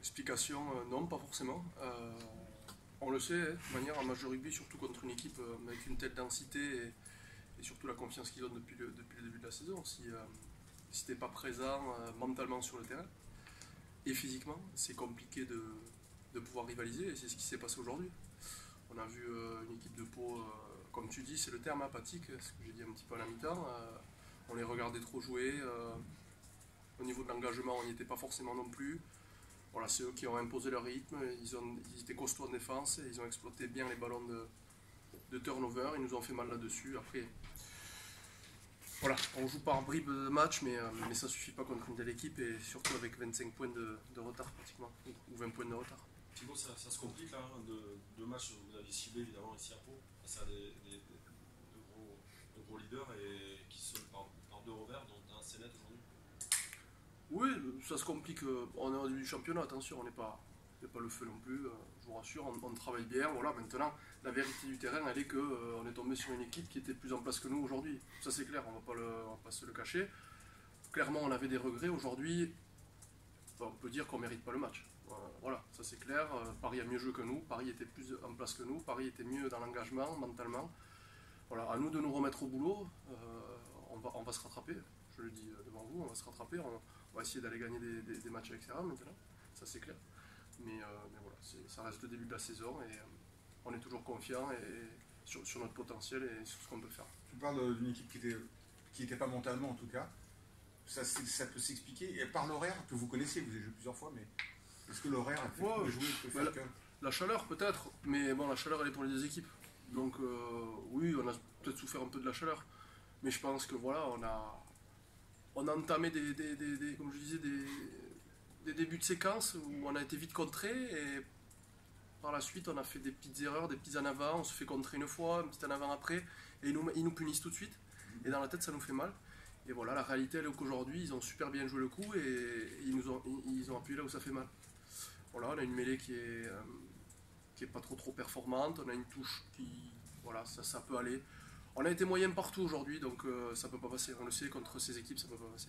Explication, non, pas forcément. On le sait, hein, de toute manière, en match de rugby, surtout contre une équipe avec une telle densité et surtout la confiance qu'ils donnent depuis le début de la saison. Si t'es pas présent mentalement sur le terrain et physiquement, c'est compliqué de pouvoir rivaliser et c'est ce qui s'est passé aujourd'hui. On a vu une équipe de Pau, comme tu dis, c'est le terme apathique, ce que j'ai dit un petit peu à la mi-temps. On les regardait trop jouer. Au niveau de l'engagement, on n'y était pas forcément non plus. Voilà, c'est eux qui ont imposé leur rythme, ils étaient costauds en défense, et ils ont exploité bien les ballons de turnover, ils nous ont fait mal là-dessus. Après, voilà, on joue par bribes de match, mais ça suffit pas contre une telle équipe, et surtout avec 25 points de retard pratiquement, ou 20 points de retard. Thibaut, ça se complique là, hein, deux matchs, vous avez ciblé évidemment ici à Pau, face à de gros leaders et qui sont par deux revers, dont un Sénet aujourd'hui. Oui, ça se complique, on est au début du championnat, attention, on n'est pas le feu non plus, je vous rassure, on travaille bien, voilà, maintenant, la vérité du terrain, elle est qu'on est tombé sur une équipe qui était plus en place que nous aujourd'hui, ça c'est clair, on va pas se le cacher. Clairement, on avait des regrets, aujourd'hui, on peut dire qu'on ne mérite pas le match. Voilà, ça c'est clair, Paris a mieux joué que nous, Paris était plus en place que nous, Paris était mieux dans l'engagement, mentalement. Voilà, à nous de nous remettre au boulot, on va se rattraper, je le dis devant vous, on va se rattraper, on va essayer d'aller gagner des matchs avec Serra maintenant, ça c'est clair. Mais voilà, ça reste le début de la saison et on est toujours confiant sur notre potentiel et sur ce qu'on peut faire. Tu parles d'une équipe qui était pas mentalement en tout cas. Ça peut s'expliquer. Et par l'horaire que vous connaissez, vous avez joué plusieurs fois, mais est-ce que l'horaire a fait Ouais, jouer peut faire que... la chaleur peut-être, mais bon, la chaleur elle est pour les deux équipes. Donc oui, on a peut-être souffert un peu de la chaleur. Mais je pense que voilà, on a entamé comme je disais, des débuts de séquence où on a été vite contré et par la suite on a fait des petites erreurs, des petits en avant, on se fait contrer une fois, un petit en avant après, et ils nous punissent tout de suite. Et dans la tête ça nous fait mal. Et voilà, la réalité elle est qu'aujourd'hui ils ont super bien joué le coup et ils ont appuyé là où ça fait mal. Voilà, on a une mêlée qui est pas trop performante, on a une touche qui, voilà, ça peut aller. On a été moyen partout aujourd'hui, donc ça peut pas passer. On le sait, contre ces équipes, ça peut pas passer.